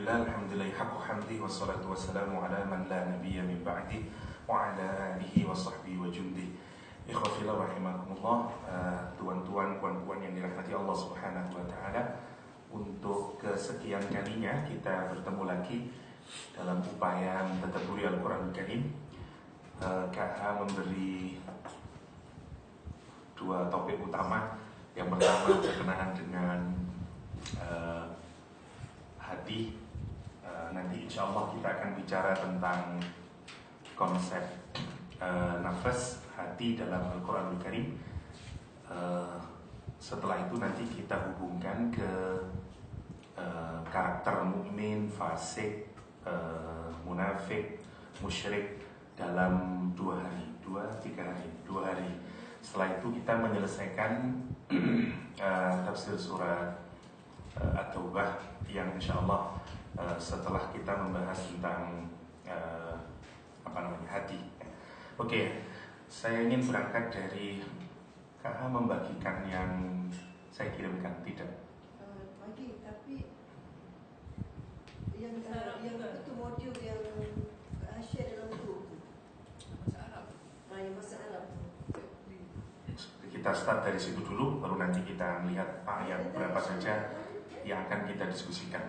Alhamdulillah haqqa hamdi wassalatu wassalamu ala man la nabiyya min ba'di wa ala alihi wa sahbihi wa jundi. Ikhwafillah rahimakumullah, tuan-tuan, puan-puan yang dirahmati Allah Subhanahu wa taala, untuk kesekian kalinya kita bertemu lagi dalam upaya mentadabburi Al-Qur'an Al-Karim. KH memberi dua topik utama. Yang pertama berkenaan dengan hati. Nanti insya Allah kita akan bicara tentang konsep nafas hati dalam Al-Quranul Karim. Setelah itu nanti kita hubungkan ke karakter mukmin, fasik, munafik, musyrik dalam 2 hari. Setelah itu kita menyelesaikan tafsir surat At-Taubah yang insya Allah setelah kita membahas tentang hati. Oke, saya ingin berangkat dari KH membagikan yang saya kirimkan, tidak? Bagi, tapi yang itu modul yang share dalam itu bahasa Arab. Yang bahasa Arab. Kita start dari situ dulu, baru nanti kita melihat ayat berapa saja yang akan kita diskusikan.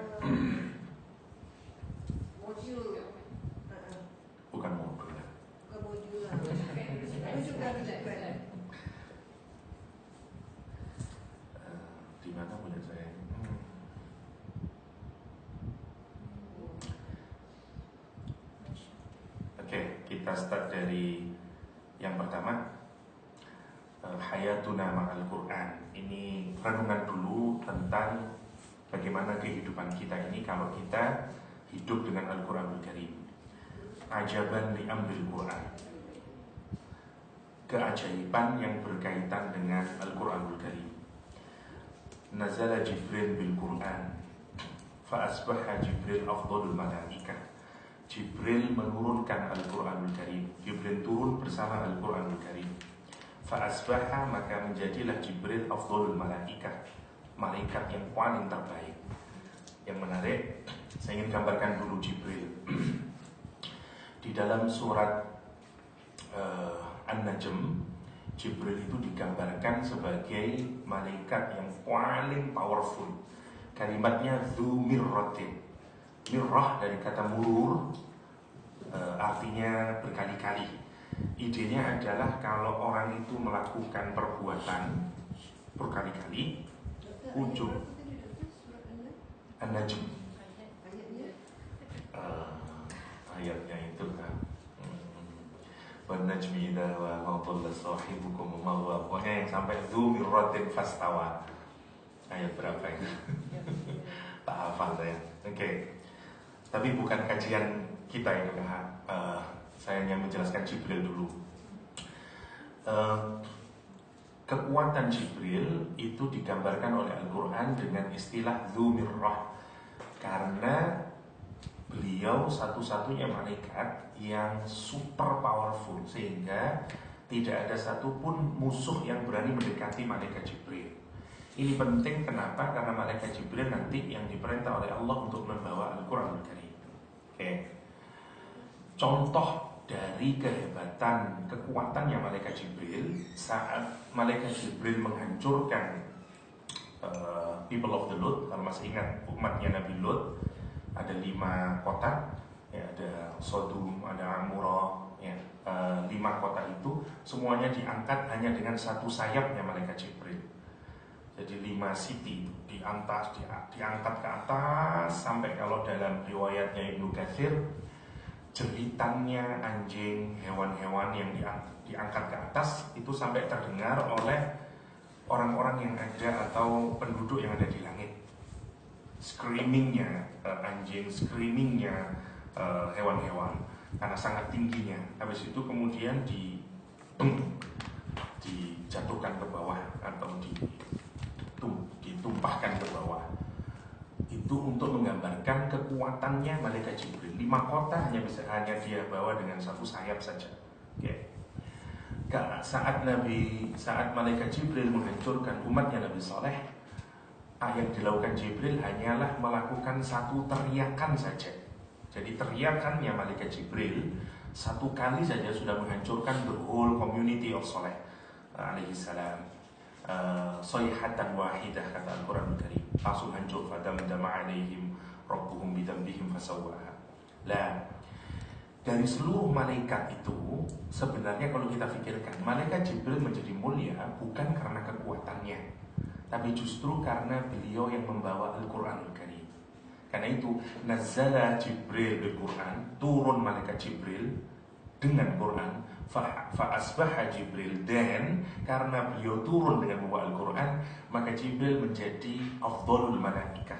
Modul. Bukan modul. Bukan modul lah. Rujukan. Di mana boleh saya? Oke, kita start dari yang pertama. Hayatuna ma'al Quran. Ini renungan dulu tentang bagaimana kehidupan kita ini kalau kita hidup dengan Al-Quranul Karim. Ajaban li amril Quran. Keajaiban yang berkaitan dengan Al-Quranul Karim. Nazala Jibril bil Quran, fa asbaha Jibril afdalul malaikah. Jibril menurunkan Al-Quranul Karim. Jibril turun bersama Al-Quranul Karim. Fa asbaha, maka menjadilah Jibril afdalul malaikah, malaikat yang paling terbaik. Yang menarik, saya ingin gambarkan dulu Jibril. Di dalam surat An-Najm, Jibril itu digambarkan sebagai malaikat yang paling powerful. Kalimatnya dzu mirratin. Mirrah dari kata murur, artinya berkali-kali. Idenya adalah kalau orang itu melakukan perbuatan berkali-kali, ujung An-Najm, ayatnya itu kan, wan-najmi idza hawa ma dhalla sahibukum ma huwa, pokoknya yang sampai dzu mirratin fastawa. Ayat berapa ini? Tak hafal saya. Oke. Tapi bukan kajian kita ini kan. Saya hanya menjelaskan Jibril dulu. Kekuatan Jibril itu digambarkan oleh Al-Quran dengan istilah dzu mirrah, karena beliau satu-satunya malaikat yang super powerful, sehingga tidak ada satupun musuh yang berani mendekati malaikat Jibril. Ini penting, kenapa? Karena malaikat Jibril nanti yang diperintah oleh Allah untuk membawa Al-Quran Al-Karim. Oke. Contoh dari kehebatan, kekuatannya malaikat Jibril saat malaikat Jibril menghancurkan people of the Lut. Kalau masih ingat umatnya Nabi Lut, ada 5 kota, ya, ada Sodom, ada Amurah, ya, 5 kota itu semuanya diangkat hanya dengan satu sayapnya malaikat Jibril. Jadi 5 city itu diangkat ke atas sampai, kalau dalam riwayatnya Ibnu Katsir, jeritannya anjing, hewan-hewan yang diangkat ke atas itu sampai terdengar oleh orang-orang yang ada atau penduduk yang ada di langit. Screamingnya anjing, screamingnya hewan-hewan, karena sangat tingginya. Habis itu kemudian dijatuhkan ke bawah atau ditumpahkan ke bawah. Itu untuk menggambarkan kekuatannya malaikat Jibril. 5 kota hanya dia bawa dengan satu sayap saja. Oke. Saat malaikat Jibril menghancurkan umatnya Nabi Saleh, yang dilakukan Jibril hanyalah melakukan satu teriakan saja. Jadi teriakannya malaikat Jibril satu kali saja sudah menghancurkan the whole community of Saleh alaihi salam. Sayhatan wahidah kata Al-Quran Karim, langsung hancur. Fadamdama alaihim rabbuhum bidambihim fasawwaha. Lah, dari seluruh malaikat itu sebenarnya kalau kita pikirkan, malaikat Jibril menjadi mulia bukan karena kekuatannya, tapi justru karena beliau yang membawa Al-Quranul Karim. Karena itu nazzala Jibril bil-Quran, turun malaikat Jibril dengan Quran. Fa'asbaha Jibril, dan karena beliau turun dengan membawa Al-Quran, maka Jibril menjadi afdhalul malaikah,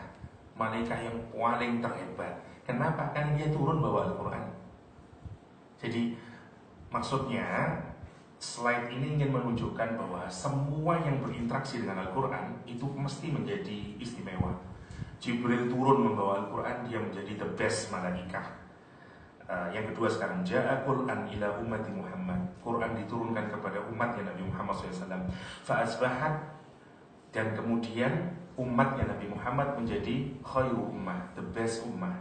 malaikat yang paling terhebat. Kenapa? Kan dia turun bawa Al-Quran. Jadi maksudnya slide ini ingin menunjukkan bahwa semua yang berinteraksi dengan Al-Quran itu mesti menjadi istimewa. Jibril turun membawa Al-Quran, dia menjadi the best malaikah. Yang kedua sekarang, ja'a Qur'an ila ummati Muhammad, Quran diturunkan kepada umatnya Nabi Muhammad SAW. Fa'asbahat, dan kemudian umatnya Nabi Muhammad menjadi khairu ummah, the best ummah.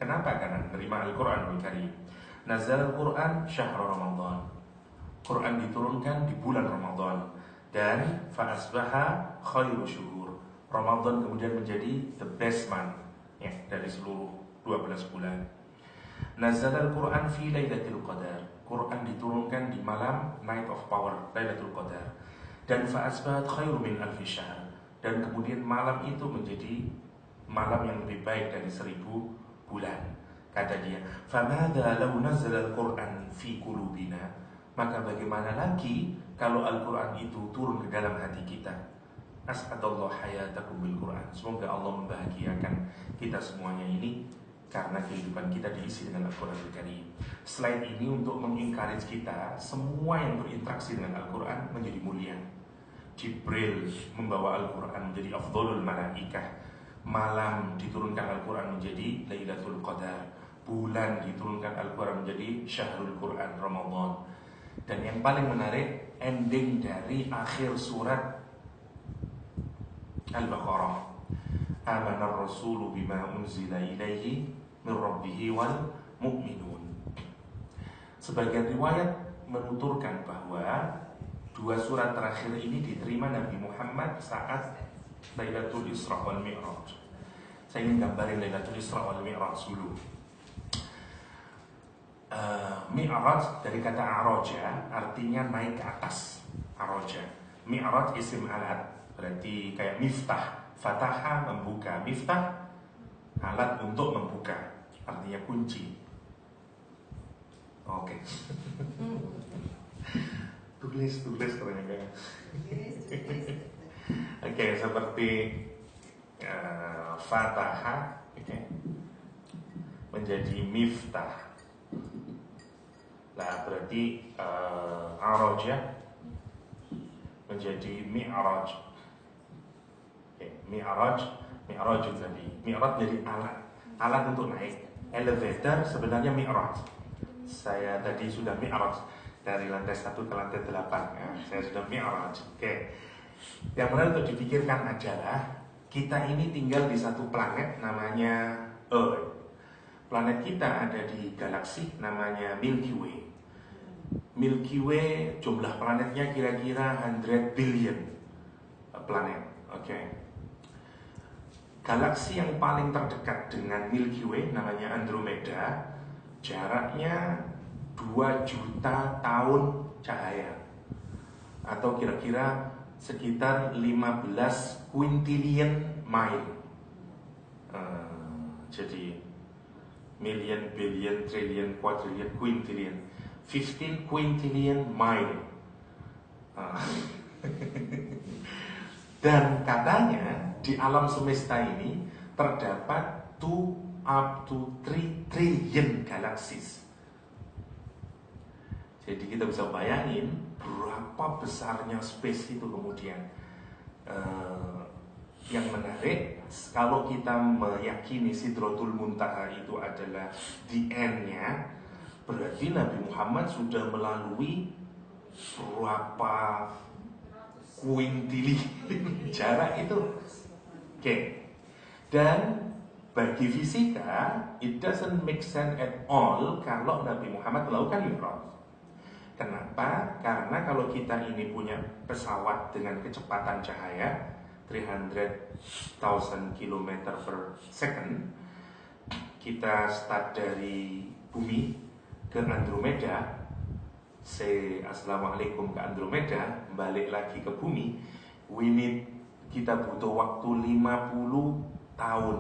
Kenapa? Karena menerima Al-Quranul Karim. Nazal Al-Quran syahrul Ramadan, Quran diturunkan di bulan Ramadan. Dan fa'asbaha khairu syuhur, Ramadan kemudian menjadi the best month ya, dari seluruh 12 bulan. Nazal Al-Quran fi Lailatul Qadar, Quran diturunkan di malam Night of Power, Lailatul Qadar. Dan fa'asbahat khairu min alfi syahr, dan kemudian malam itu menjadi malam yang lebih baik dari 1000 bulan. Kata dia, famadha law nazala Al-Quran fi qulubina, maka bagaimana lagi kalau Al-Quran itu turun ke dalam hati kita. As'adallahu hayatakum bil Quran, semoga Allah membahagiakan kita semuanya ini karena kehidupan kita diisi dengan Al-Quran Al-Karim. Slide ini untuk mengencourage kita semua yang berinteraksi dengan Al-Quran menjadi mulia. Jibril membawa Al-Quran menjadi afdhalul malaikah. Malam diturunkan Al-Quran menjadi Lailatul Qadar. Bulan diturunkan Al-Quran menjadi Syahrul Quran, Ramadan. Dan yang paling menarik, ending dari akhir surat Al-Baqarah, Amanar Rasulu bima unzila ilaihi min rabbihi wal mu'minun. Sebagian riwayat menuturkan bahwa dua surat terakhir ini diterima Nabi Muhammad saat Lailatul Isra wal Mi'raj. Saya ingin gambarin Lailatul Isra wal Mi'raj dulu. Mi'raj dari kata araja, artinya naik ke atas. Araja. Mi'raj isim alat, berarti kayak miftah. Fataha membuka, miftah alat untuk membuka, artinya kunci. Oke. Tulis katanya kan. Oke, seperti Fataha, menjadi miftah. Nah, berarti Araja menjadi Mi'raj. Mi'raj tadi. Mi'raj jadi alat untuk naik. Elevator sebenarnya Mi'raj. Saya tadi sudah Mi'raj dari lantai 1 ke lantai 8 ya. Saya sudah Mi'raj. Oke. Yang menarik untuk dipikirkan adalah kita ini tinggal di satu planet namanya Earth. Planet kita ada di galaksi namanya Milky Way. Milky Way jumlah planetnya kira-kira 100 billion planet. Oke. Galaksi yang paling terdekat dengan Milky Way namanya Andromeda, jaraknya 2 juta tahun cahaya, atau kira-kira sekitar 15 quintillion mile. Jadi million, billion, trillion, quadrillion, quintillion, 15 quintillion mile. Dan katanya di alam semesta ini terdapat 2 up to 3 trillion galaxies. Jadi kita bisa bayangin berapa besarnya space itu kemudian. Yang menarik, kalau kita meyakini Sidratul Muntaha itu adalah the end-nya, berarti Nabi Muhammad sudah melalui berapa kuintili jarak itu. Oke. Dan bagi fisika, it doesn't make sense at all kalau Nabi Muhammad melakukan Mi'raj. Kenapa? Karena kalau kita ini punya pesawat dengan kecepatan cahaya 300,000 km per second, kita start dari bumi ke Andromeda, assalamualaikum ke Andromeda, balik lagi ke bumi, kita butuh waktu 50 tahun.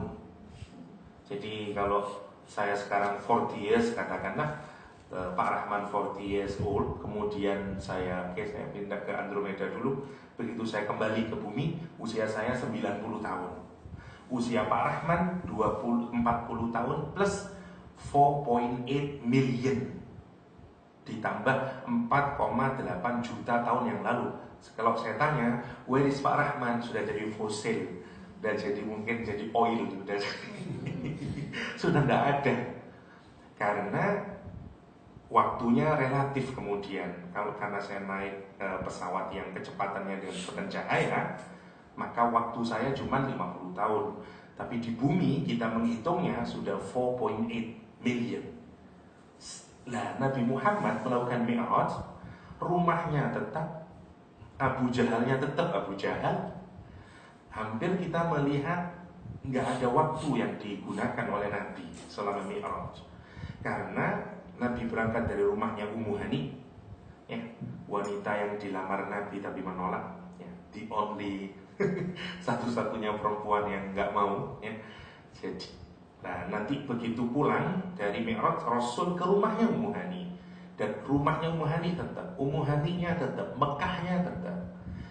Jadi kalau saya sekarang 40 years, katakanlah Pak Rahman 40 years old, kemudian saya pindah ke Andromeda dulu. Begitu saya kembali ke bumi, usia saya 90 tahun. Usia Pak Rahman 40 tahun plus 4.8 million ditambah 4,8 juta tahun yang lalu. Kalau saya tanya, where is Pak Rahman? Sudah jadi fosil, sudah jadi mungkin jadi oil, sudah tidak ada. Karena waktunya relatif kemudian. Karena saya naik pesawat yang kecepatannya dengan kecepatan cahaya, maka waktu saya cuma 50 tahun. Tapi di bumi kita menghitungnya sudah 4.8 million. Nah, Nabi Muhammad melakukan Mi'raj, rumahnya tetap, Abu Jahalnya tetap Abu Jahal. Hampir kita melihat nggak ada waktu yang digunakan oleh Nabi selama Mi'raj. Karena Nabi berangkat dari rumahnya Ummu Hani, ya, wanita yang dilamar Nabi tapi menolak, ya, the only satu-satunya perempuan yang nggak mau, ya. Jadi, nah nanti begitu pulang dari Mi'raj, Rasul ke rumahnya Ummu Hani, dan rumahnya Ummu Hani tetap, Ummu Haninya tetap, Mekahnya tetap.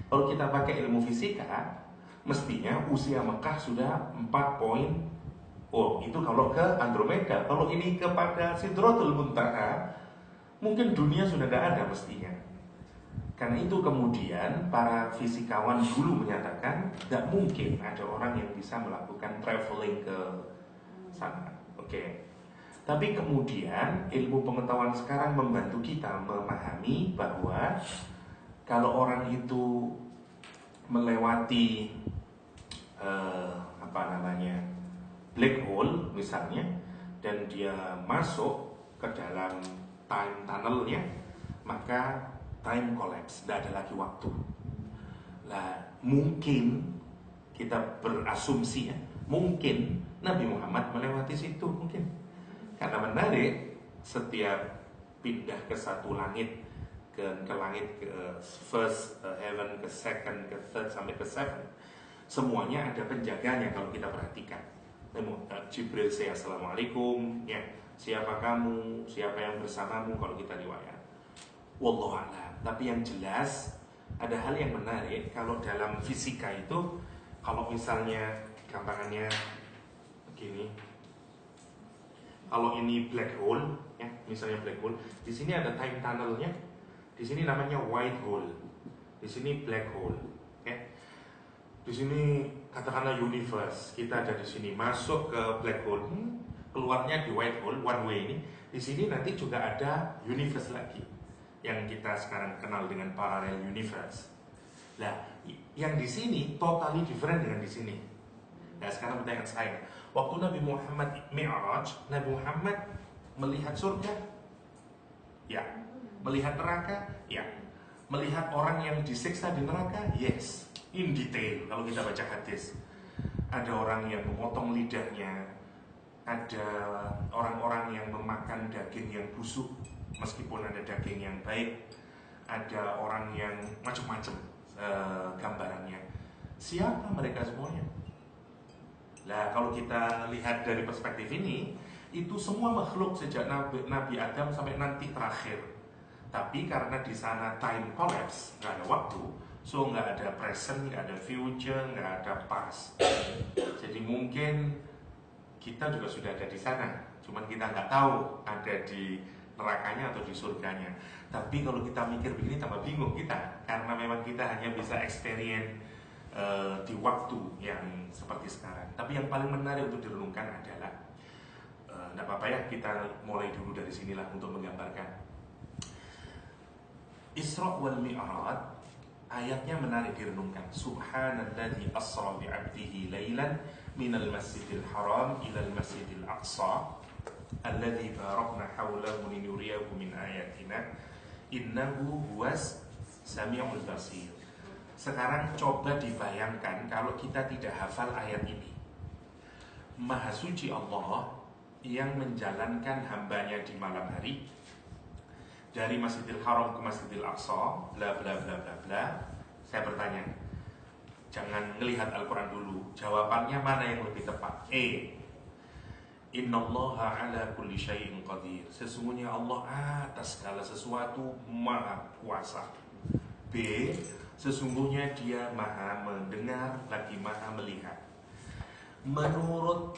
Kalau kita pakai ilmu fisika, mestinya usia Mekah sudah 4. Oh, itu kalau ke Andromeda. Kalau ini kepada Sidratul Muntaha, mungkin dunia sudah tidak ada mestinya. Karena itu kemudian para fisikawan dulu menyatakan tidak mungkin ada orang yang bisa melakukan traveling ke sana. Oke. Tapi kemudian ilmu pengetahuan sekarang membantu kita memahami bahwa kalau orang itu melewati black hole misalnya, dan dia masuk ke dalam time tunnelnya, maka time collapse, tidak ada lagi waktu. Nah, mungkin kita berasumsi, ya, mungkin Nabi Muhammad melewati situ, mungkin. Karena menarik, setiap pindah ke satu langit, ke langit ke first heaven, ke second, ke third, sampai ke seven, semuanya ada penjaganya kalau kita perhatikan. Jibril say assalamualaikum, ya, siapa kamu, siapa yang bersamamu, kalau kita riwayat. Wallahu a'lam. Tapi yang jelas ada hal yang menarik kalau dalam fisika itu, kalau misalnya gampangannya begini, kalau ini black hole, ya, misalnya black hole, di sini ada time tunnelnya, di sini namanya white hole, di sini black hole, ya. Di sini katakanlah universe, kita ada di sini, masuk ke black hole, keluarnya di white hole, one way ini. Di sini nanti juga ada universe lagi, yang kita sekarang kenal dengan parallel universe. Nah, yang di sini totally different dengan di sini. Nah, sekarang pertanyaan saya, waktu Nabi Muhammad Mi'raj, Nabi Muhammad melihat surga? Ya. Melihat neraka? Ya. Melihat orang yang disiksa di neraka? Yes. In detail, kalau kita baca hadis, ada orang yang memotong lidahnya, ada orang-orang yang memakan daging yang busuk meskipun ada daging yang baik, ada orang yang macam-macam gambarannya. Siapa mereka semuanya? Nah, kalau kita lihat dari perspektif ini, itu semua makhluk sejak Nabi Adam sampai nanti terakhir. Tapi karena di sana time collapse, nggak ada waktu, so nggak ada present, nggak ada future, nggak ada past. Jadi mungkin kita juga sudah ada di sana, cuman kita nggak tahu ada di nerakanya atau di surganya. Tapi kalau kita mikir begini tambah bingung kita, karena memang kita hanya bisa experience di waktu yang seperti sekarang. Tapi yang paling menarik untuk direnungkan adalah, nggak apa-apa ya, kita mulai dulu dari sinilah untuk menggambarkan Isra wal Mi'raj ayatnya menarik direnungkan. Subhanalladzi asra bi 'abdihi lailan minal masjidil haram ilal masjidil aqsa alladzi barakna haulahu linuriyahu min ayatina innahu huwas samiul basir. Sekarang coba dibayangkan kalau kita tidak hafal ayat ini. Maha suci Allah yang menjalankan hambanya di malam hari dari Masjidil Haram ke Masjidil Aqsa, bla bla bla bla bla. Saya bertanya, jangan melihat Al-Quran dulu. Jawabannya mana yang lebih tepat? Innallaha ala kulli syai'in qadir. Sesungguhnya Allah atas segala sesuatu maha kuasa. B. Sesungguhnya dia maha mendengar lagi maha melihat. Menurut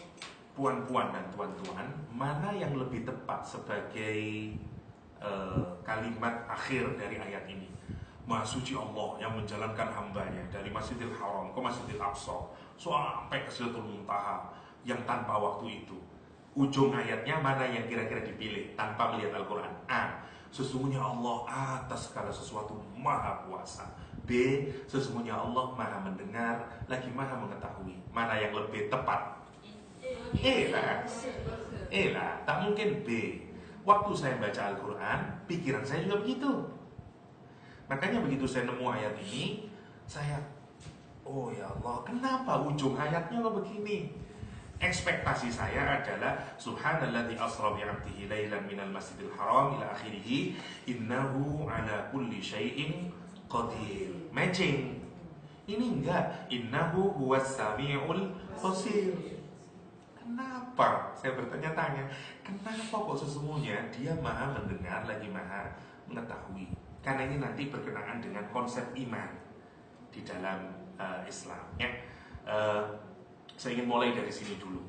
puan-puan dan tuan-tuan, mana yang lebih tepat sebagai kalimat akhir dari ayat ini? Maha suci Allah yang menjalankan hambanya dari Masjidil Haram ke Masjidil Aqsa sampai ke Sidratul Muntaha yang tanpa waktu itu. Ujung ayatnya mana yang kira-kira dipilih tanpa melihat Al-Quran? A. Sesungguhnya Allah atas segala sesuatu maha kuasa. B. Sesungguhnya Allah maha mendengar lagi maha mengetahui. Mana yang lebih tepat? lah, tak mungkin B. Waktu saya baca Al-Quran, pikiran saya juga begitu. Makanya begitu saya nemu ayat ini, saya, oh ya Allah, kenapa ujung ayatnya kok begini? Ekspektasi saya adalah Subhanalladzi asra bi 'abdihi lailan minal masjidil haram ila akhirih innahu ala kulli syai'in qadir. Matching. Ini enggak, innahu huwas samiul basir. Kenapa? Saya bertanya-tanya, kenapa kok sesungguhnya dia maha mendengar lagi maha mengetahui? Karena ini nanti berkenaan dengan konsep iman di dalam Islam. Saya ingin mulai dari sini dulu.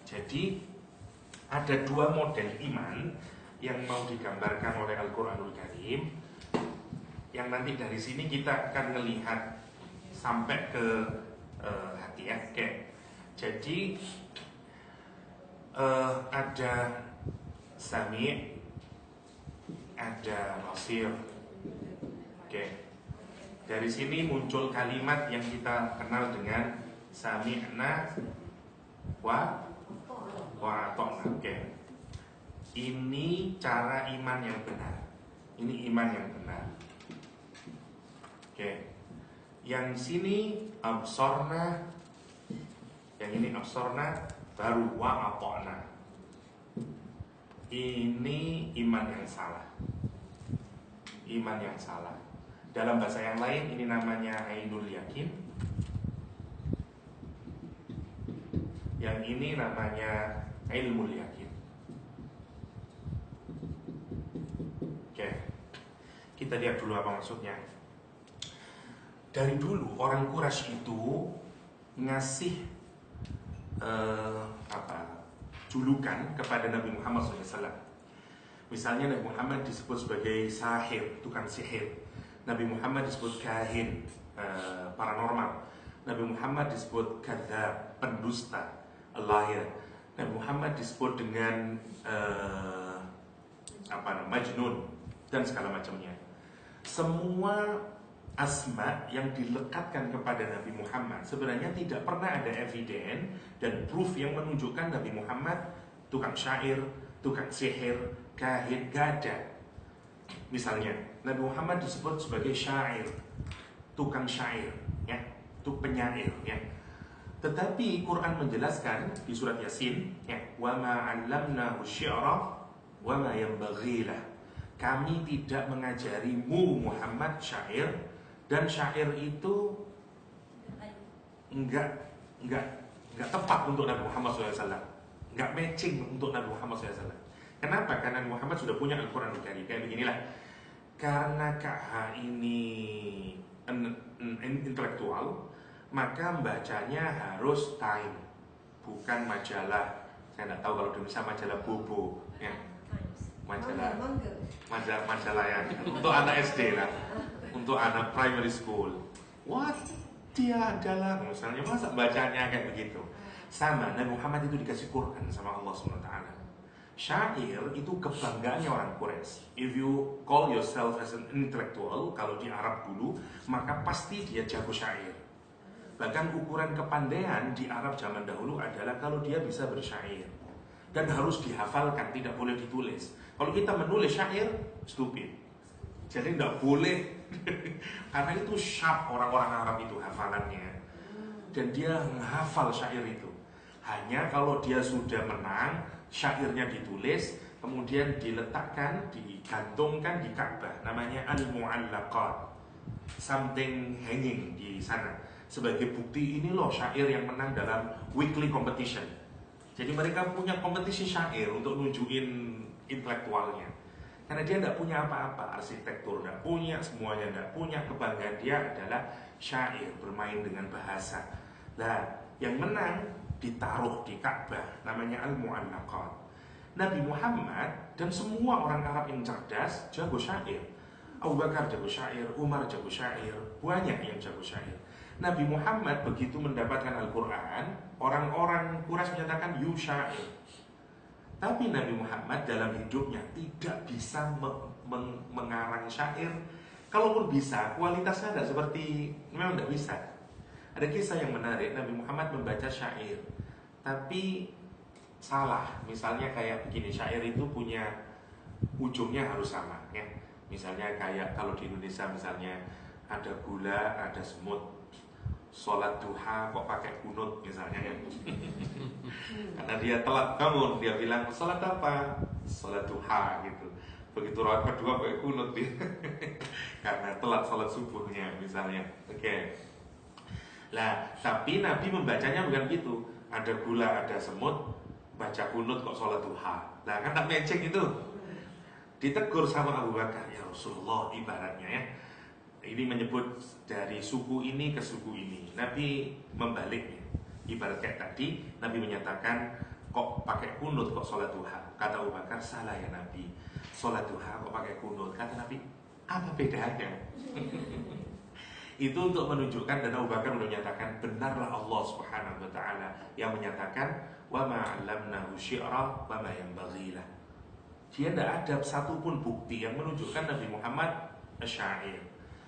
Jadi ada dua model iman yang mau digambarkan oleh Al-Quranul Karim, yang nanti dari sini kita akan melihat sampai ke hati ya. Jadi ada Sami', ada Basir. Dari sini muncul kalimat yang kita kenal dengan Sami'na wa ata'na. Ini cara iman yang benar. Ini iman yang benar. Yang sini absorna, yang ini absorna, baru wa ata'na. Ini iman yang salah. Iman yang salah. Dalam bahasa yang lain ini namanya ainul yakin. Yang ini namanya ilmul yakin. Kita lihat dulu apa maksudnya. Dari dulu orang Quraisy itu ngasih julukan kepada Nabi Muhammad SAW. Misalnya Nabi Muhammad disebut sebagai sahir, tukang sihir. Nabi Muhammad disebut kahin, paranormal. Nabi Muhammad disebut kadzab, pendusta, liar. Nabi Muhammad disebut dengan majnun dan segala macamnya. Semua asma yang dilekatkan kepada Nabi Muhammad sebenarnya tidak pernah ada eviden dan proof yang menunjukkan Nabi Muhammad tukang syair, tukang sihir, kahin, gak ada. Misalnya Nabi Muhammad disebut sebagai syair, tukang syair, ya, penyair, ya. Tetapi Quran menjelaskan di surat Yasin, ya, wa ma 'allamnahu syi'ra wa ma yanbaghi lah. Kami tidak mengajarimu Muhammad syair, dan syair itu enggak tepat untuk Nabi Muhammad SAW, enggak matching untuk Nabi Muhammad SAW. Kenapa? Karena Nabi Muhammad sudah punya Al-Quran Karim. Kayak beginilah. Karena KH ini intelektual, maka membacanya harus time, bukan majalah. Saya tidak tahu kalau di Indonesia majalah Bobo, ya. Majalah yang untuk anak SD lah, untuk anak primary school. What? Dia adalah, misalnya masa bacanya kayak begitu. Sama, Nabi Muhammad itu dikasih Quran sama Allah SWT. Syair itu kebanggaannya orang Quraisy. If you call yourself as an intellectual, kalau di Arab dulu, maka pasti dia jago syair. Bahkan ukuran kepandaian di Arab zaman dahulu adalah kalau dia bisa bersyair. Dan harus dihafalkan, tidak boleh ditulis. Kalau kita menulis syair, stupid. Jadi tidak boleh. Karena itu sharp orang-orang Arab itu hafalannya. Dan dia menghafal syair itu. Hanya kalau dia sudah menang, syairnya ditulis, kemudian diletakkan, digantungkan di Ka'bah. Namanya al-mu'allaqat, something hanging di sana, sebagai bukti ini loh syair yang menang dalam weekly competition. Jadi mereka punya kompetisi syair untuk nunjukin intelektualnya. Karena dia tidak punya apa-apa, arsitektur tidak punya, semuanya tidak punya. Kebanggaan dia adalah syair, bermain dengan bahasa. Nah, yang menang ditaruh di Ka'bah, namanya al-mu'allaqat. Nabi Muhammad dan semua orang Arab yang cerdas jago syair. Abu Bakar jago syair, Umar jago syair, banyak yang jago syair. Nabi Muhammad begitu mendapatkan Al-Quran, orang-orang Quraisy menyatakan you syair. Tapi Nabi Muhammad dalam hidupnya tidak bisa mengarang syair. Kalaupun bisa, kualitasnya tidak seperti, memang tidak bisa. Ada kisah yang menarik, Nabi Muhammad membaca syair, tapi salah. Misalnya kayak begini, syair itu punya ujungnya harus sama ya. Misalnya kayak kalau di Indonesia misalnya ada gula, ada semut, sholat duha kok pakai kunut misalnya ya. Karena dia telat bangun, dia bilang sholat apa? Sholat duha gitu. Begitu rakaat kedua pakai kunut dia. Karena telat sholat subuhnya misalnya. Oke. Lah, tapi Nabi membacanya bukan gitu. Ada gula, ada semut, baca kunut kok sholat duha. Nah kan tak matching itu. Ditegur sama Abu Bakar, ya Rasulullah ibaratnya ya. Ini menyebut dari suku ini ke suku ini. Nabi membaliknya. Ibarat kayak tadi, Nabi menyatakan kok pakai kunut kok sholat duha. Kata Abu Bakar, salah ya Nabi. Sholat duha kok pakai kunut. Kata Nabi, apa bedanya? Itu untuk menunjukkan, dan Abu Bakar menyatakan benarlah Allah Subhanahu wa taala yang menyatakan wa ma 'allamnahu syi'ra wa ma yanbaghi lah. Dia tidak ada satupun bukti yang menunjukkan Nabi Muhammad syair.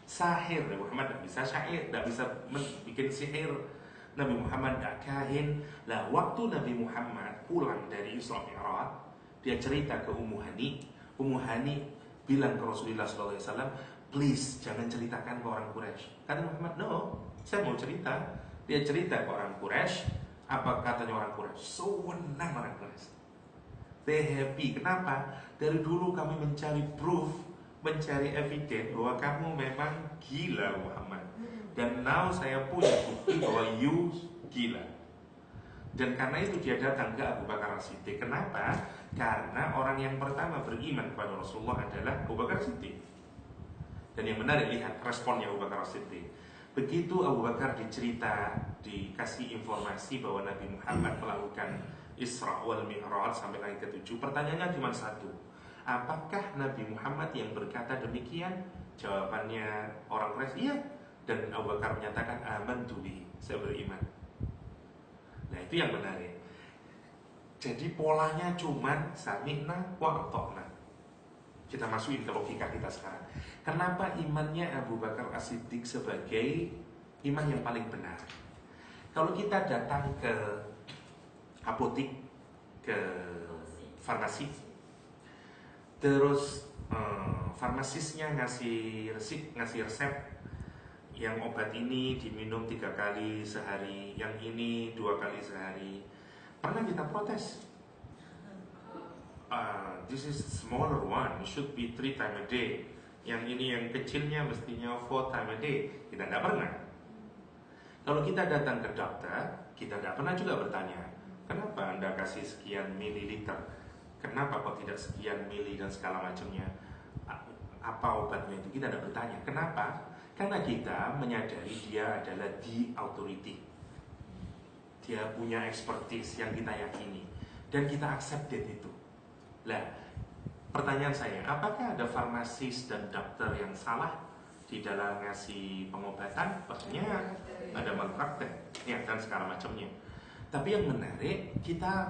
Sahir, Nabi Muhammad tidak bisa syair, tidak bisa bikin sihir. Nabi Muhammad tidak kahin. Lah waktu Nabi Muhammad pulang dari Isra Mi'raj, dia cerita ke Ummu Hani. Ummu Hani bilang ke Rasulullah SAW, please jangan ceritakan ke orang Quraisy. Kata Muhammad, no, saya mau cerita. Dia cerita ke orang Quraisy. Apa katanya orang Quraisy? Senang orang Quraisy. They happy. Kenapa? Dari dulu kami mencari proof, mencari evidence bahwa kamu memang gila Muhammad. Dan now saya punya bukti bahwa you gila. Dan karena itu dia datang ke Abu Bakar As-Siddiq. Kenapa? Karena orang yang pertama beriman kepada Rasulullah adalah Abu Bakar As-Siddiq. Dan yang menarik, lihat responnya Abu Bakar As-Siddiq. Begitu Abu Bakar dikasih informasi bahwa Nabi Muhammad melakukan Isra wal Mi'raj sampai langit ke-7, pertanyaannya cuma satu. Apakah Nabi Muhammad yang berkata demikian? Jawabannya orang Quraisy, iya. Dan Abu Bakar menyatakan amantu bihi, saya beriman. Nah itu yang menarik. Jadi polanya cuma sami'na wa ata'na. Kita masukin ke logika kita sekarang. Kenapa imannya Abu Bakar As-Siddiq sebagai iman yang paling benar? Kalau kita datang ke apotik, ke farmasi, terus farmasisnya ngasih resep, yang obat ini diminum 3 kali sehari, yang ini 2 kali sehari. Pernah kita protes? This is smaller one, should be 3 times a day. Yang ini yang kecilnya mestinya 4 times a day. Kita tidak pernah. Kalau kita datang ke dokter, kita tidak pernah juga bertanya, kenapa Anda kasih sekian mililiter? Kenapa kok tidak sekian mili dan segala macamnya? Apa obatnya itu? Kita tidak bertanya. Kenapa? Karena kita menyadari dia adalah the authority. Dia punya expertise yang kita yakini. Dan kita accepted itu. Nah, pertanyaan saya, apakah ada farmasis dan dokter yang salah di dalam ngasih pengobatan? Banyak, ada malpraktek ya, dan segala macamnya. Tapi yang menarik, kita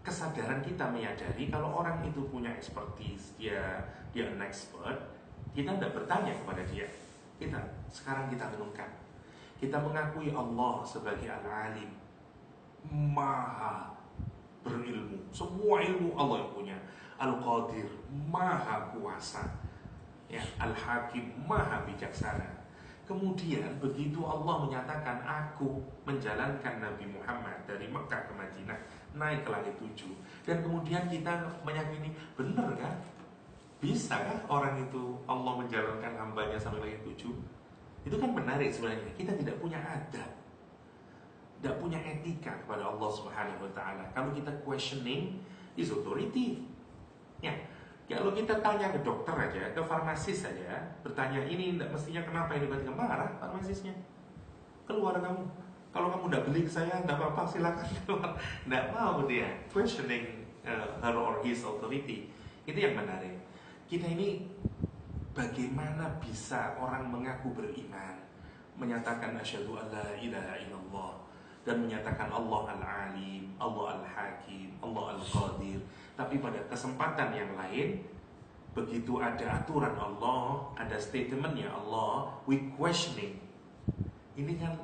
kesadaran kita menyadari kalau orang itu punya expertise, dia an expert, kita tidak bertanya kepada dia. Sekarang kita renungkan. Kita mengakui Allah sebagai Al-Alim, Maha berilmu, semua ilmu Allah yang punya. Al-Qadir, Maha kuasa, ya, Al-Hakim, Maha bijaksana. Kemudian begitu Allah menyatakan aku menjalankan Nabi Muhammad dari Mekah ke Madinah, naik ke langit 7, dan kemudian kita meyakini, benar kan? Bisa kan orang itu Allah menjalankan hambanya sampai langit 7? Itu kan menarik sebenarnya. Kita tidak punya adab, tidak punya etika kepada Allah Subhanahu wa ta'ala. Kalau kita questioning His authority, ya, kalau kita tanya ke dokter aja, ke farmasis saja, bertanya ini tidak mestinya kenapa ini, berarti marah farmasisnya. Keluar kamu. Kalau kamu tidak beli ke saya, tidak apa-apa, silakan keluar. Tidak mau dia questioning her or his authority. Itu yang menarik. Kita ini bagaimana bisa orang mengaku beriman, menyatakan asyhadu alla ilaha illallah, dan menyatakan Allah Al-Alim, Allah Al-Hakim, Allah Al-Qadir. Tapi pada kesempatan yang lain, begitu ada aturan Allah, ada statementnya Allah, we questioning. Ini kan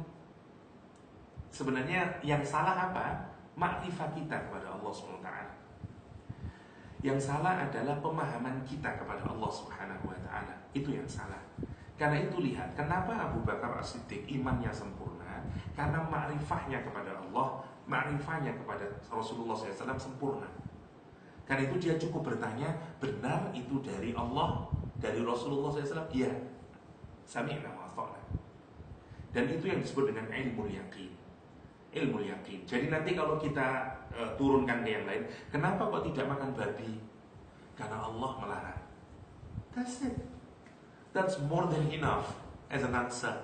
sebenarnya yang salah apa? Makrifat kita kepada Allah SWT. Yang salah adalah pemahaman kita kepada Allah Subhanahu wa ta'ala. Itu yang salah. Karena itu lihat, kenapa Abu Bakar As-Siddiq imannya sempurna? Karena makrifahnya kepada Allah, makrifahnya kepada Rasulullah SAW sempurna. Karena itu dia cukup bertanya, benar itu dari Allah, dari Rasulullah SAW? Iya. Sami'na wa ata'na. Dan itu yang disebut dengan ilmu yaqin. Ilmu yakin. Jadi nanti kalau kita turunkan ke yang lain, kenapa kok tidak makan babi? Karena Allah melarang. That's it. That's more than enough as an answer.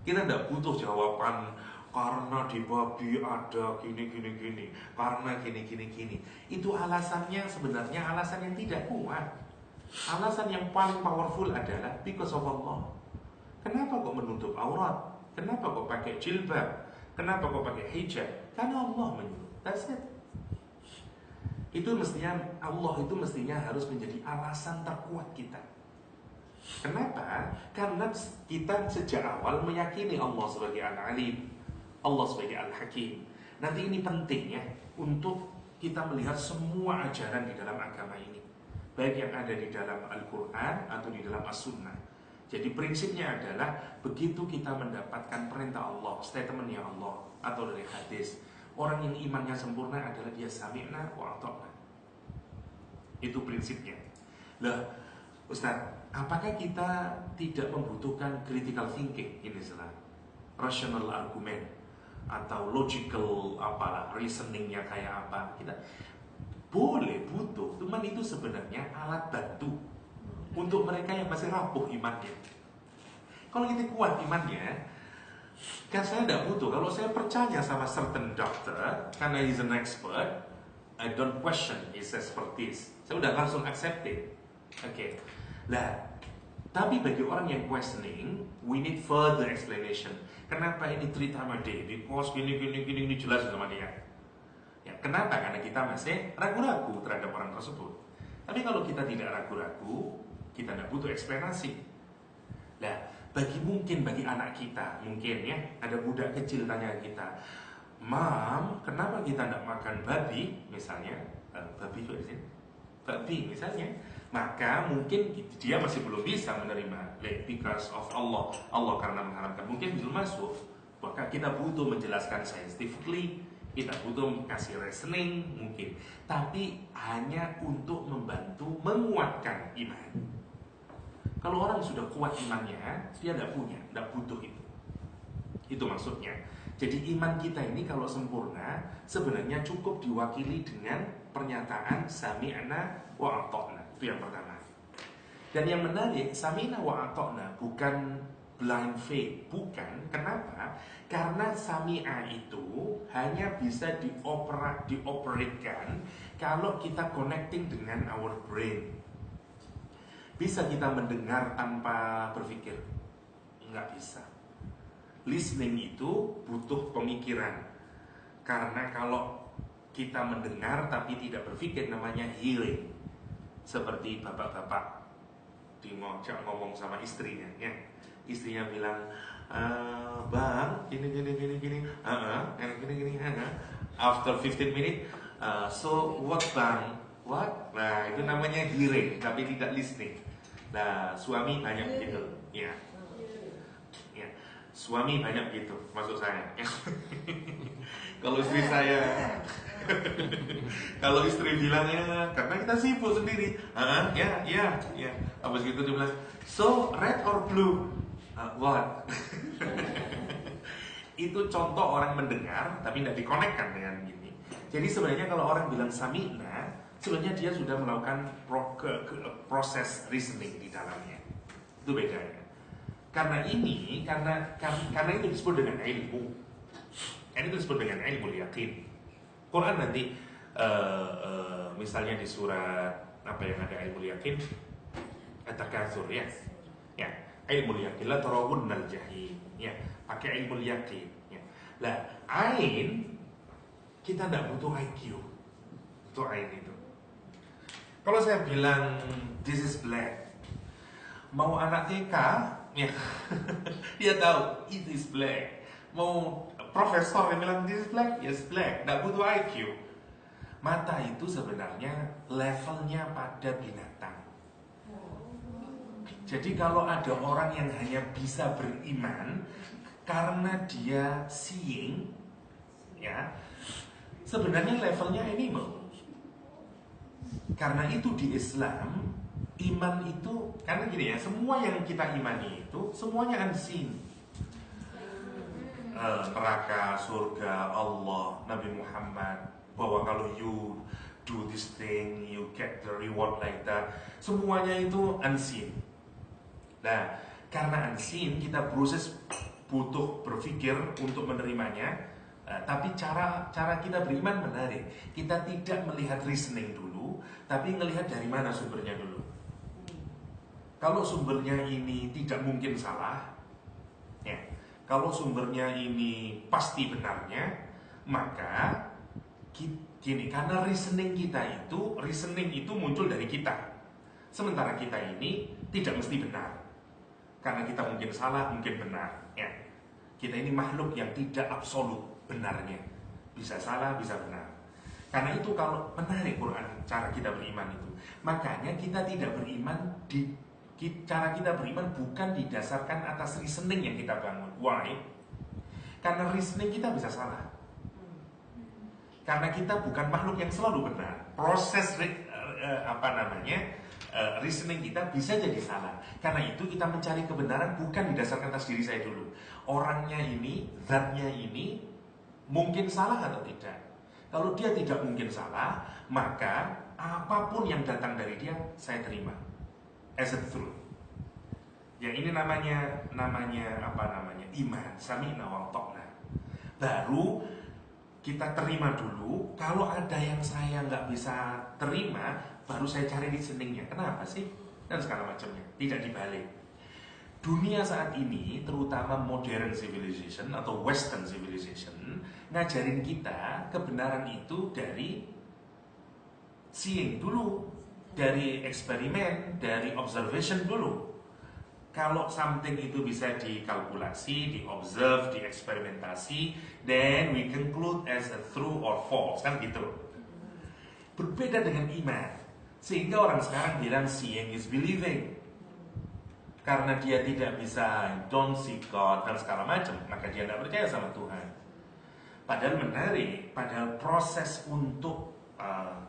Kita tidak butuh jawaban karena di babi ada gini. Karena gini. Itu alasannya sebenarnya alasan yang tidak kuat. Alasan yang paling powerful adalah because of Allah. Kenapa kok menutup aurat? Kenapa kok pakai jilbab? Kenapa kok pakai hijab? Karena Allah menyuruh. That's it. Itu mestinya, Allah itu mestinya harus menjadi alasan terkuat kita. Kenapa? Karena kita sejak awal meyakini Allah sebagai Al-Alim, Allah sebagai Al-Hakim. Nanti ini penting ya, untuk kita melihat semua ajaran di dalam agama ini, baik yang ada di dalam Al-Quran atau di dalam As-Sunnah. Jadi prinsipnya adalah begitu kita mendapatkan perintah Allah, statementnya Allah atau dari hadis, orang yang imannya sempurna adalah dia sami'na wa ata'na. Itu prinsipnya. Lah, Ustaz, apakah kita tidak membutuhkan critical thinking ini salah? Rational argument atau logical apalah, reasoningnya kayak apa? Kita boleh butuh, cuman itu sebenarnya alat bantu untuk mereka yang masih rapuh imannya. Kalau kita kuat imannya, kan saya tidak butuh. Kalau saya percaya sama certain doctor, karena he's an expert, I don't question his expertise. Saya udah langsung accept it. Oke. Nah, tapi bagi orang yang questioning, we need further explanation. Kenapa ini 3 times a day? Because gini jelas sama dia. Ya, kenapa? Karena kita masih ragu-ragu terhadap orang tersebut. Tapi kalau kita tidak ragu-ragu, kita tidak butuh eksplanasi. Nah, bagi anak kita, mungkin ya, ada budak kecil tanya kita, Mam, kenapa kita tidak makan babi, misalnya, babi juga di sini, babi misalnya, maka mungkin dia masih belum bisa menerima, because of Allah karena mengharamkan, mungkin belum masuk. Maka kita butuh menjelaskan scientifically, kita butuh kasih reasoning mungkin, tapi hanya untuk membantu menguatkan iman. Kalau orang sudah kuat imannya, dia tidak butuh itu. Itu maksudnya. Jadi iman kita ini kalau sempurna, sebenarnya cukup diwakili dengan pernyataan sami'na wa ata'na. Itu yang pertama. Dan yang menarik, sami'na wa ata'na bukan blind faith, bukan. Kenapa? Karena sami'a itu hanya bisa dioperatkan kalau kita connecting dengan our brain. Bisa kita mendengar tanpa berpikir? Enggak bisa. Listening itu butuh pemikiran. Karena kalau kita mendengar tapi tidak berpikir, namanya hearing. Seperti bapak-bapak ngomong sama istrinya, ya. Istrinya bilang, bang, gini, after 15 minutes, so what bang, what? Nah, itu namanya hearing tapi tidak listening. Nah, suami banyak begitu, ya. Ya, suami banyak gitu, maksud saya. Kalau istri saya, kalau istri bilangnya, karena kita sibuk sendiri, ya. Habis gitu dia bilang, so red or blue? What? Itu contoh orang mendengar tapi tidak dikonekkan dengan gini. Jadi sebenarnya kalau orang bilang sami'na, sebenarnya dia sudah melakukan proses reasoning di dalamnya. Itu bedanya. Karena itu disebut dengan ilmu. Ini disebut dengan ilmu yakin. Quran nanti misalnya di surat apa yang ada ilmu yakin, At-Takatsur, ya. Ya, ilmu yakin la tarawunnal jahim. Ya, pakai ilmu yakin, ya. Lah, ain kita tidak butuh IQ. Butuh ain itu. Kalau saya bilang this is black, mau anak TK, ya, dia tahu it is black. Mau profesor yang bilang this is black, yes black, tidak butuh IQ. Mata itu sebenarnya levelnya pada binatang. Jadi kalau ada orang yang hanya bisa beriman karena dia seeing, ya, sebenarnya levelnya animal. Karena itu di Islam, iman itu, karena gini ya, semua yang kita imani itu semuanya unseen. Neraka, surga, Allah, Nabi Muhammad, bahwa kalau you do this thing, you get the reward like that. Semuanya itu unseen. Nah, karena unseen, kita proses butuh berpikir untuk menerimanya. Tapi cara kita beriman menarik. Kita tidak melihat reasoning dulu, tapi melihat dari mana sumbernya dulu. Kalau sumbernya ini tidak mungkin salah, ya. Kalau sumbernya ini pasti benarnya, maka gini, karena reasoning itu muncul dari kita. Sementara kita ini tidak mesti benar. Karena kita mungkin salah, mungkin benar, ya. Kita ini makhluk yang tidak absolut benarnya. Bisa salah, bisa benar. Karena itu kalau menarik Quran, cara kita beriman itu. Makanya kita tidak beriman cara kita beriman bukan didasarkan atas reasoning yang kita bangun. Why? Karena reasoning kita bisa salah. Karena kita bukan makhluk yang selalu benar. Proses reasoning kita bisa jadi salah. Karena itu kita mencari kebenaran bukan didasarkan atas diri saya dulu. Orangnya ini, zatnya ini mungkin salah atau tidak. Kalau dia tidak mungkin salah, maka apapun yang datang dari dia saya terima as a truth. Ya, ini namanya iman, sami'na wa ta'na. Baru kita terima dulu. Kalau ada yang saya nggak bisa terima, baru saya cari reasoningnya. Kenapa sih? Dan segala macamnya. Tidak dibalik. Dunia saat ini, terutama modern civilization atau western civilization, ngajarin kita kebenaran itu dari seeing dulu, dari eksperimen, dari observation dulu. Kalau something itu bisa dikalkulasi, diobserve, dieksperimentasi, then we conclude as a true or false, kan gitu. Berbeda dengan iman. Sehingga orang sekarang bilang seeing is believing. Karena dia tidak bisa don't see God dan segala macam, maka dia tidak percaya sama Tuhan. Padahal menarik, padahal proses untuk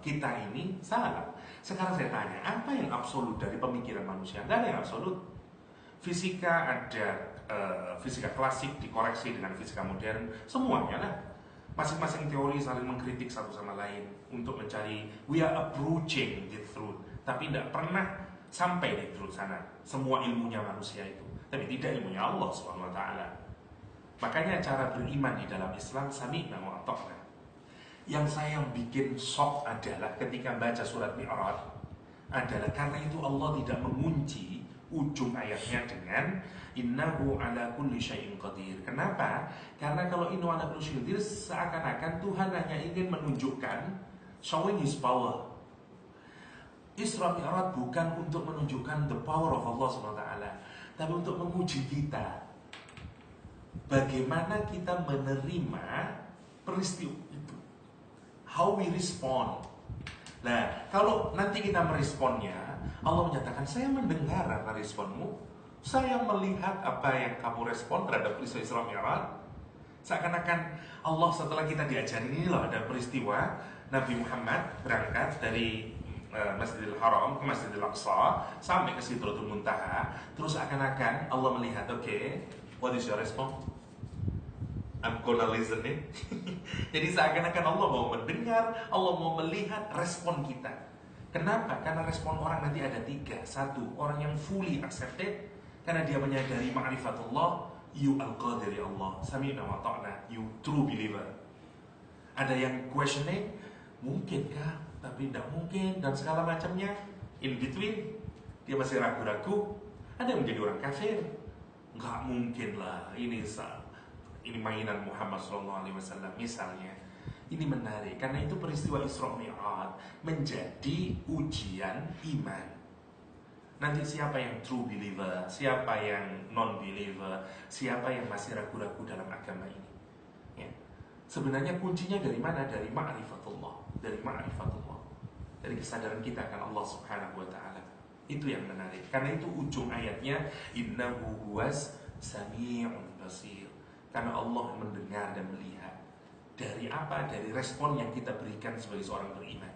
kita ini salah. Sekarang saya tanya, apa yang absolut dari pemikiran manusia? Tidak ada yang absolut. Fisika ada fisika klasik dikoreksi dengan fisika modern, semuanya lah. Masing-masing teori saling mengkritik satu sama lain untuk mencari we are approaching the truth, tapi tidak pernah sampai di truth sana. Semua ilmunya manusia itu, tapi tidak ilmunya Allah SWT. Makanya cara beriman di dalam Islam sami'na wa ata'na. Yang saya bikin shock adalah ketika baca surat Mi'raj adalah karena itu Allah tidak mengunci ujung ayatnya dengan innahu ala kulli syai'in qadir. Kenapa? Karena kalau innahu ala kulli syai'in qadir, seakan-akan Tuhan hanya ingin menunjukkan, showing his power. Isra Mi'raj bukan untuk menunjukkan the power of Allah SWT, tapi untuk menguji kita. Bagaimana kita menerima peristiwa itu, how we respond. Nah, kalau nanti kita meresponnya, Allah menyatakan, saya mendengar apa responmu, saya melihat apa yang kamu respon terhadap peristiwa Isra Mi'raj. Seakan-akan Allah setelah kita diajarin, ini loh ada peristiwa Nabi Muhammad berangkat dari Masjidil Haram ke Masjidil Aqsa sampai ke Sidratul Muntaha. Terus akan-akan Allah melihat, okay, what is your response? I'm gonna listen it. Jadi seakan-akan Allah mau mendengar, Allah mau melihat respon kita. Kenapa? Karena respon orang nanti ada tiga. Satu, orang yang fully accepted, karena dia menyadari ma'rifatullah, you al-qadir ya Allah, sami'na wa ta'na, you true believer. Ada yang questioning, mungkinkah? Tapi tidak mungkin, dan segala macamnya. In between, dia masih ragu-ragu. Ada yang menjadi orang kafir, nggak mungkin lah, ini mainan Muhammad SAW misalnya. Ini menarik, karena itu peristiwa Isra Mi'raj menjadi ujian iman. Nanti siapa yang true believer, siapa yang non believer, siapa yang masih ragu-ragu dalam agama ini, ya. Sebenarnya kuncinya dari mana? Dari ma'rifatullah, dari kesadaran kita akan Allah Subhanahu wa ta'ala. Itu yang menarik. Karena itu ujung ayatnya innahu huwas sami'un basir. Karena Allah mendengar dan melihat. Dari apa? Dari respon yang kita berikan sebagai seorang beriman.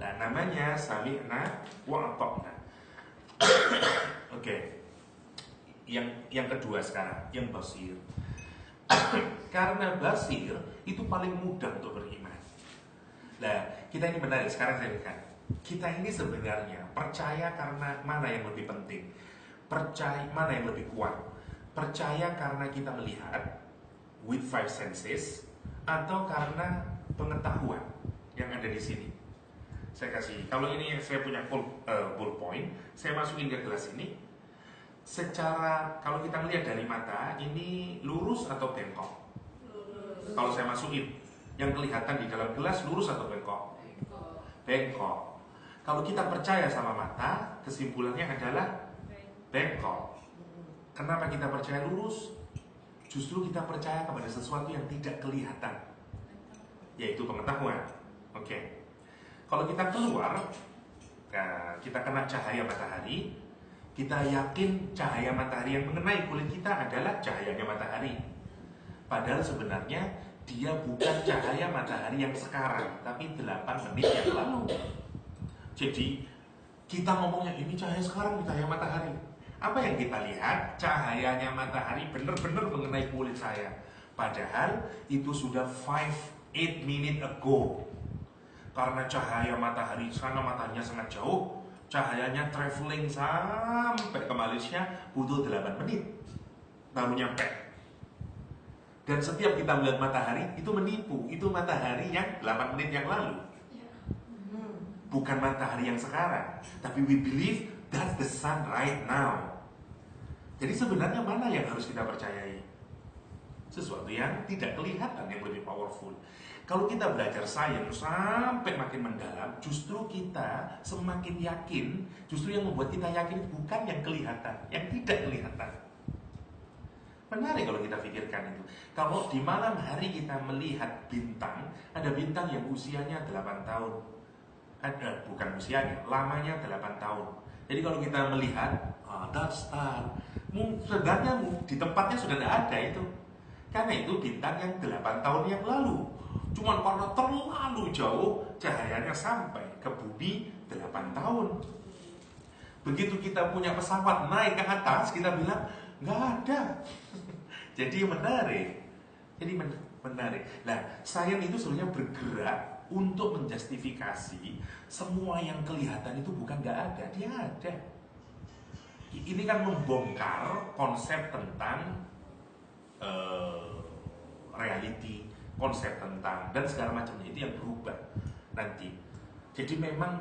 Nah, namanya sami'na wa ata'na. Oke. Yang kedua sekarang, yang basir. Karena basir itu paling mudah untuk beriman. Nah, kita ini menarik. Sekarang saya lihat, kita ini sebenarnya percaya karena mana yang lebih penting? Percaya mana yang lebih kuat? Percaya karena kita melihat with five senses, atau karena pengetahuan yang ada di sini. Saya kasih, kalau ini saya punya ballpoint, saya masukin ke gelas ini. Secara, kalau kita melihat dari mata, ini lurus atau bengkok? Lurus. Kalau saya masukin, yang kelihatan di dalam gelas lurus atau bengkok? Bengkok. Kalau kita percaya sama mata, kesimpulannya adalah bengkok. Kenapa kita percaya lurus? Justru kita percaya kepada sesuatu yang tidak kelihatan, yaitu pengetahuan. Oke. Kalau kita keluar, kita kena cahaya matahari, kita yakin cahaya matahari yang mengenai kulit kita adalah cahayanya matahari. Padahal sebenarnya dia bukan cahaya matahari yang sekarang, tapi 8 menit yang lalu. Jadi kita ngomongnya ini cahaya sekarang, ini cahaya matahari. Apa yang kita lihat? Cahayanya matahari benar-benar mengenai kulit saya. Padahal itu sudah 8 minutes ago. Karena cahaya matahari sana, mataharinya sangat jauh, cahayanya traveling sampai ke Malaysia butuh 8 menit baru nyampe. Dan setiap kita melihat matahari itu menipu, itu matahari yang 8 menit yang lalu, bukan matahari yang sekarang. Tapi we believe that's the sun right now. Jadi sebenarnya mana yang harus kita percayai? Sesuatu yang tidak kelihatan, yang lebih powerful. Kalau kita belajar sains sampai makin mendalam, justru kita semakin yakin. Justru yang membuat kita yakin bukan yang kelihatan, yang tidak kelihatan. Menarik kalau kita pikirkan itu. Kalau di malam hari kita melihat bintang, ada bintang yang usianya 8 tahun. Bukan usianya, lamanya 8 tahun. Jadi kalau kita melihat, that star, sebenarnya di tempatnya sudah tidak ada itu. Karena itu bintang yang 8 tahun yang lalu. Cuman karena terlalu jauh, cahayanya sampai ke bumi 8 tahun. Begitu kita punya pesawat naik ke atas, kita bilang, nggak ada. Jadi menarik. Nah, sains itu sebenarnya bergerak untuk menjustifikasi semua yang kelihatan itu bukan nggak ada, dia ada. Ini kan membongkar konsep tentang reality, konsep tentang dan segala macamnya itu yang berubah nanti. Jadi memang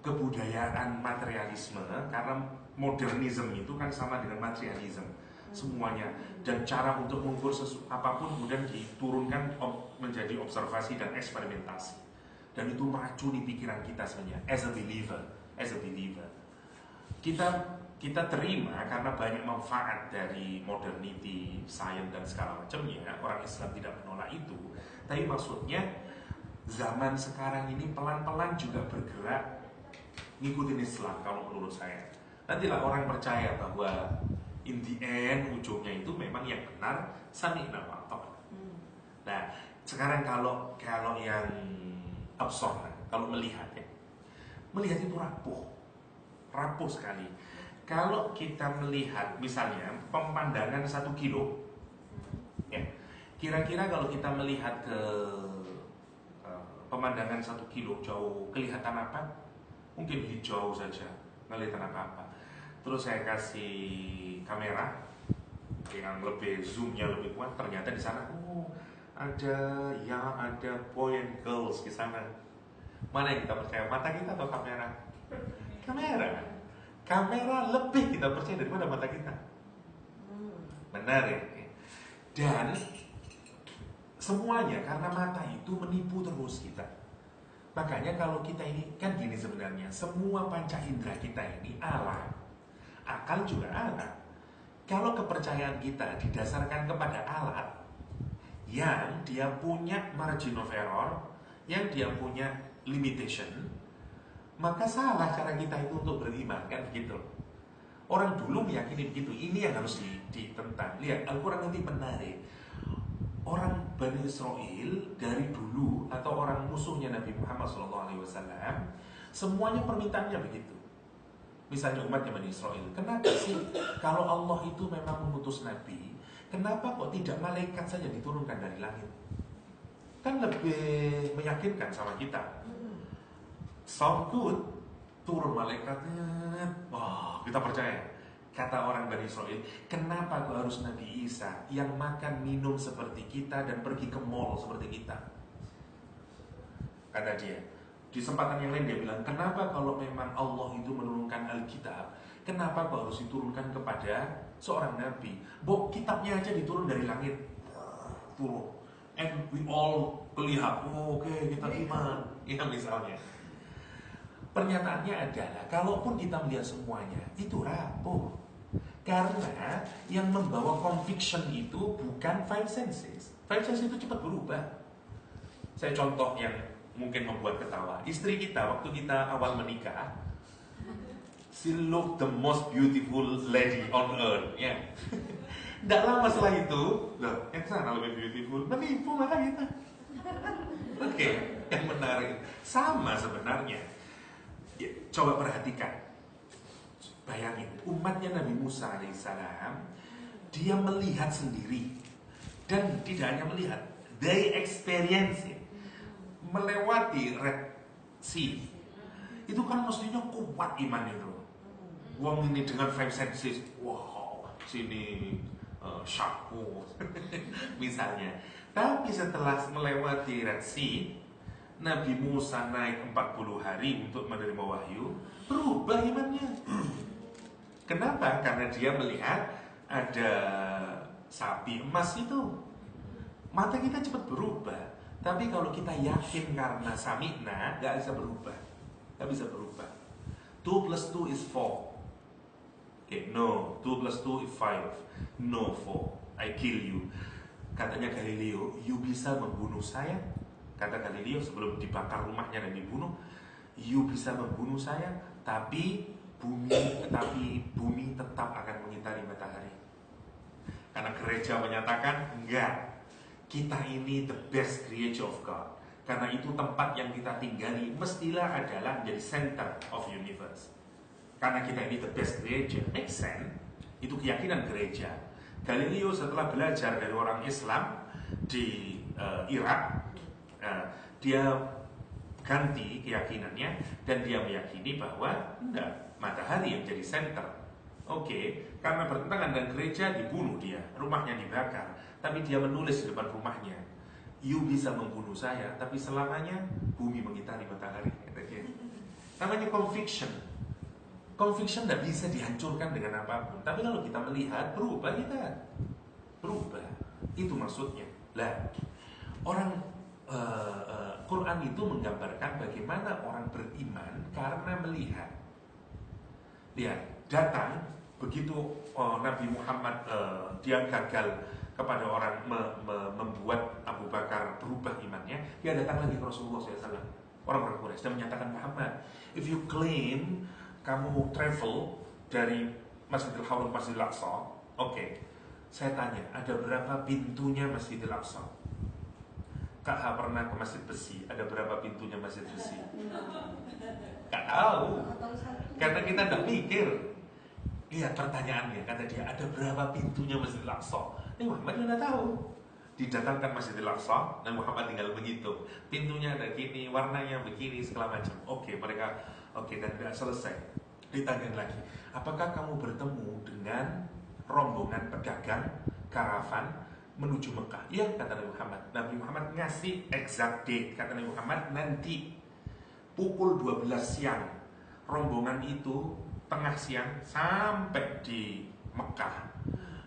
kebudayaan materialisme karena modernism itu kan sama dengan materialism semuanya, dan cara untuk mengukur apapun kemudian diturunkan menjadi observasi dan eksperimentasi, dan itu meracuni pikiran kita sebenarnya as a believer. Kita terima karena banyak manfaat dari modernity, sains dan segala macamnya. Orang Islam tidak menolak itu, tapi maksudnya zaman sekarang ini pelan-pelan juga bergerak ngikutin Islam kalau menurut saya. Nantilah orang percaya bahwa in the end ujungnya itu memang yang benar sami'na wa ata'na. Nah, sekarang kalau yang absurd, kalau melihat itu rapuh sekali. Kalau kita melihat misalnya pemandangan 1 kilo, ya, kira-kira kalau kita melihat ke pemandangan 1 kilo jauh, kelihatan apa? Mungkin hijau saja, nggak kelihatan apa-apa. Terus saya kasih kamera yang lebih zoomnya lebih kuat, ternyata di sana ada boy and girls di sana. Mana yang kita percaya, mata kita atau kamera? Kamera lebih kita percaya daripada mata kita. Benar ya? Dan semuanya karena mata itu menipu terus kita. Makanya kalau kita ini kan gini sebenarnya, semua panca indera kita ini alat. Akal juga alat. Kalau kepercayaan kita didasarkan kepada alat yang dia punya margin of error, yang dia punya limitation, maka salah cara kita itu untuk beriman, kan begitu. Orang dulu meyakini begitu. Ini yang harus ditentang. Lihat, Al-Quran nanti menarik. Orang Bani Israel dari dulu atau orang musuhnya Nabi Muhammad SAW, semuanya permintaannya begitu. Misalnya umatnya Bani Israel, kenapa sih kalau Allah itu memang mengutus Nabi, kenapa kok tidak malaikat saja diturunkan dari langit? Kan lebih meyakinkan sama kita. Sound good, turun malaikatnya, wah kita percaya. Kata orang Bani Israel, kenapa kok harus Nabi Isa yang makan minum seperti kita dan pergi ke mall seperti kita? Kata dia. Di kesempatan yang lain dia bilang, kenapa kalau memang Allah itu menurunkan Alkitab, kenapa kok harus diturunkan kepada seorang Nabi? Kitabnya aja diturun dari langit, turun, and we all melihat, oke, kita iman, ya misalnya. Pernyataannya adalah, kalaupun kita melihat semuanya, itu rapuh. Karena yang membawa conviction itu bukan five senses. Five senses itu cepat berubah. Saya contoh yang mungkin membuat ketawa. Istri kita waktu kita awal menikah, she looked the most beautiful lady on earth, ya. Tidak lama setelah itu, loh, yang sana lebih beautiful, menipu mata kita. Oke, yang menarik sama sebenarnya. Ya, coba perhatikan, bayangin umatnya Nabi Musa alaihissalam, dia melihat sendiri, dan tidak hanya melihat, they experience it. Melewati Red Sea itu kan mestinya kuat iman itu. Wong ini dengan five senses, wow, sini sharku misalnya. Tapi setelah melewati Red Sea, Nabi Musa naik 40 hari untuk menerima wahyu, berubah imannya. Kenapa? Karena dia melihat ada sapi emas itu. Mata kita cepat berubah. Tapi kalau kita yakin karena sami'na, gak bisa berubah. Gak bisa berubah. 2 plus 2 is 4. Okay, no. 2 plus 2 is 5. No, 4. I kill you. Katanya Galileo, you bisa membunuh saya. Kata Galileo sebelum dibakar rumahnya dan dibunuh, you bisa membunuh saya, tapi bumi tetap akan mengitari matahari. Karena gereja menyatakan enggak. Kita ini the best creature of God. Karena itu tempat yang kita tinggali mestilah adalah menjadi center of universe. Karena kita ini the best creature. Make sense? Itu keyakinan gereja. Galileo setelah belajar dari orang Islam di Irak, dia ganti keyakinannya dan dia meyakini bahwa enggak, matahari yang jadi center. Oke, karena bertentangan dengan gereja dibunuh dia, rumahnya dibakar. Tapi dia menulis di depan rumahnya, you bisa membunuh saya, tapi selamanya bumi mengitari matahari. Namanya conviction. Conviction tidak bisa dihancurkan dengan apapun. Tapi kalau kita melihat, berubah kita. Berubah. Itu maksudnya. Lah, orang Quran itu menggambarkan bagaimana orang beriman karena melihat. Lihat, datang begitu Nabi Muhammad dia gagal kepada orang membuat Abu Bakar berubah imannya, dia datang lagi ke Rasulullah SAW, orang-orang Quraisy, dan menyatakan, Muhammad, if you claim kamu travel dari Masjidil Haram ke Masjidil Aqsa, oke, saya tanya, ada berapa pintunya Masjidil Aqsa? Kakak pernah ke Masjid Besi, ada berapa pintunya Masjid Besi? Gak tahu, karena kita tidak mikir. Lihat pertanyaannya, kata dia, ada berapa pintunya Masjidil Aqsa? Muhammad tidak tahu. Didatangkan Masjidil Aqsa, dan Muhammad tinggal menghitung. Pintunya ada gini, warnanya begini, segala macam. Oke, mereka dan tidak selesai. Ditanya lagi, apakah kamu bertemu dengan rombongan pedagang karavan menuju Mekah? Iya, kata Nabi Muhammad. Nabi Muhammad ngasih exact date. Kata Nabi Muhammad, nanti pukul 12 siang rombongan itu tengah siang sampai di Mekah.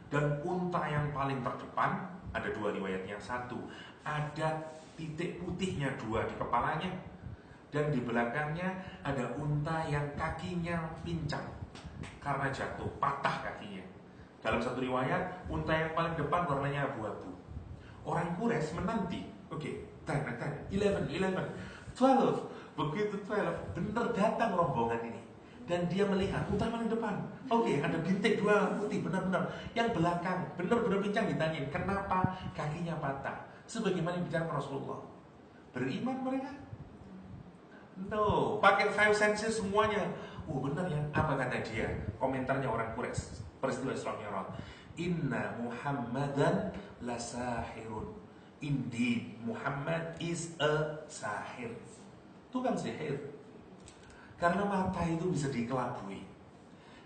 Dan unta yang paling terdepan, ada dua riwayatnya, satu ada titik putihnya dua di kepalanya, dan di belakangnya ada unta yang kakinya pincang karena jatuh, patah kakinya. Dalam satu riwayat, unta yang paling depan warnanya abu-abu. Orang Quraisy menanti, oke, 10, 11, 12. Begitu 12, benar datang rombongan ini. Dan dia melihat unta paling depan, oke, ada bintik dua putih, benar-benar. Yang belakang, benar-benar pincang, ditanyain, kenapa kakinya patah? Sebagaimana bicara Rasulullah. Beriman mereka? No, pakai 5 senses semuanya. Oh benar ya, apa kata dia? Komentarnya orang Quraisy, peristiwa Isra Mi'raj. Inna Muhammadan lasahirun. Indeed, Muhammad is a sahir. Tukang sihir. Karena mata itu bisa dikelabui.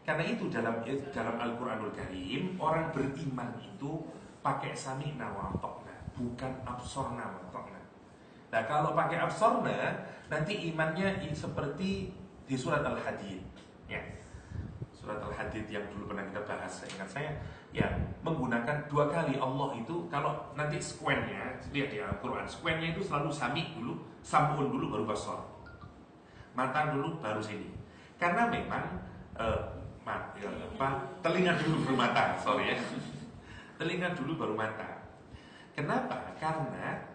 Karena itu dalam Al-Quranul Karim, orang beriman itu pakai sami'na wa ata'na, bukan absorna wa ata'na. Nah kalau pakai absorna, nanti imannya seperti di surat Al-Hadid ya. Surat Al-Hadid yang dulu pernah kita bahas, ingat saya, yang menggunakan 2 kali Allah itu. Kalau nanti square-nya, lihat di Al-Quran, square-nya itu selalu sami dulu, samun dulu baru basor, mata dulu baru sini. Karena memang telinga dulu baru mata, sorry ya. Telinga dulu baru mata. Kenapa? Karena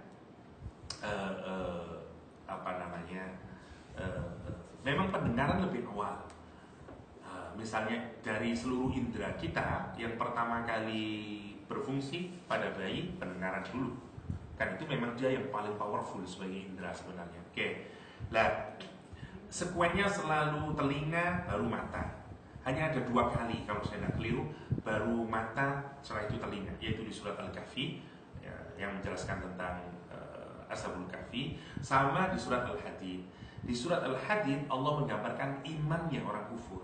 memang pendengaran lebih awal. Misalnya dari seluruh indera kita, yang pertama kali berfungsi pada bayi, pendengaran dulu. Kan itu memang dia yang paling powerful sebagai indera sebenarnya. Oke. Lah, sekuennya selalu telinga baru mata. Hanya ada 2 kali kalau saya tidak keliru, baru mata, setelah itu telinga, yaitu di surat Al-Kahfi ya, yang menjelaskan tentang Ashabul Kahfi, sama di surat Al-Hadid. Di surat Al-Hadid Allah menggambarkan imannya orang kufur.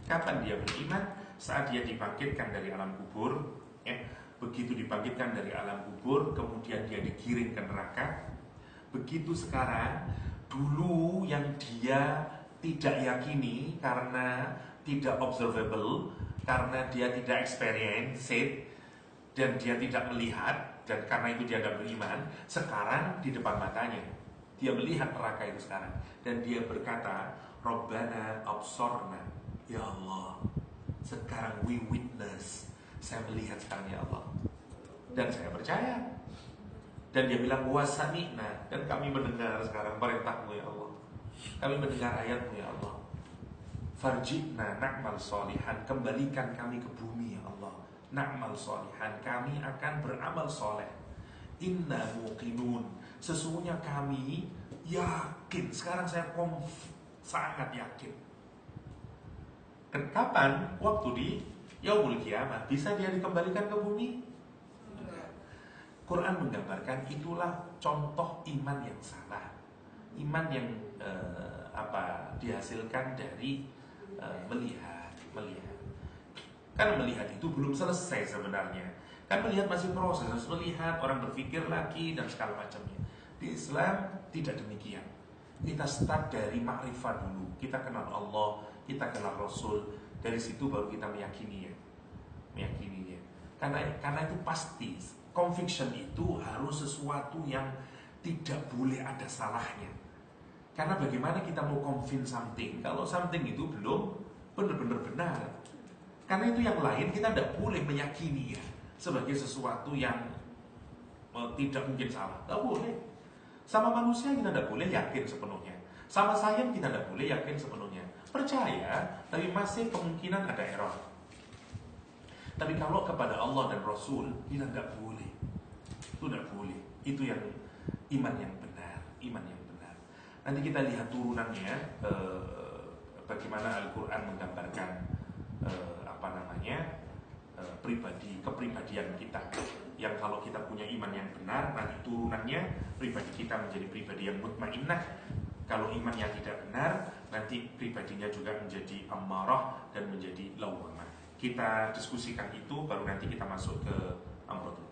Kapan dia beriman? Saat dia dibangkitkan dari alam kubur ya. Begitu dibangkitkan dari alam kubur, kemudian dia digiring ke neraka. Begitu sekarang, dulu yang dia tidak yakini karena tidak observable, karena dia tidak experience it, dan dia tidak melihat, dan karena itu dia tidak beriman. Sekarang di depan matanya dia melihat neraka itu sekarang, dan dia berkata, Rabbana absorna, ya Allah, sekarang we witness, saya melihat sekarang ya Allah, dan saya percaya. Dan dia bilang wasami'na, dan kami mendengar sekarang perintahmu ya Allah, kami mendengar ayatmu ya Allah. Farji'na na'mal solihan, kembalikan kami ke bumi ya Allah. Na'mal solihan, kami akan beramal soleh. Inna muqinun, sesungguhnya kami yakin. Sekarang saya sangat yakin. Kapan? Waktu di Yaumul Qiyamah. Bisa dia dikembalikan ke bumi? Quran menggambarkan itulah contoh iman yang salah. Iman yang dihasilkan dari melihat. Kan melihat itu belum selesai sebenarnya. Kan melihat masih proses, harus melihat, orang berpikir lagi dan segala macamnya. Di Islam tidak demikian. Kita start dari ma'rifah dulu. Kita kenal Allah, kita kenal Rasul. Dari situ baru kita meyakininya. Karena itu pasti. Conviction itu harus sesuatu yang tidak boleh ada salahnya. Karena bagaimana kita mau convince something kalau something itu belum benar-benar benar. Karena itu yang lain kita tidak boleh meyakini ya sebagai sesuatu yang tidak mungkin salah. Tidak boleh. Sama manusia kita tidak boleh yakin sepenuhnya. Sama sains kita tidak boleh yakin sepenuhnya. Percaya, tapi masih kemungkinan ada error. Tapi kalau kepada Allah dan Rasul kita tidak boleh. Itu tidak boleh. Itu yang iman yang benar. Nanti kita lihat turunannya, bagaimana Al-Quran menggambarkan kepribadian kita. Yang kalau kita punya iman yang benar, nanti turunannya pribadi kita menjadi pribadi yang mutmainnah. Kalau iman yang tidak benar, nanti pribadinya juga menjadi ammarah dan menjadi lawwamah. Kita diskusikan itu, baru nanti kita masuk ke amrotul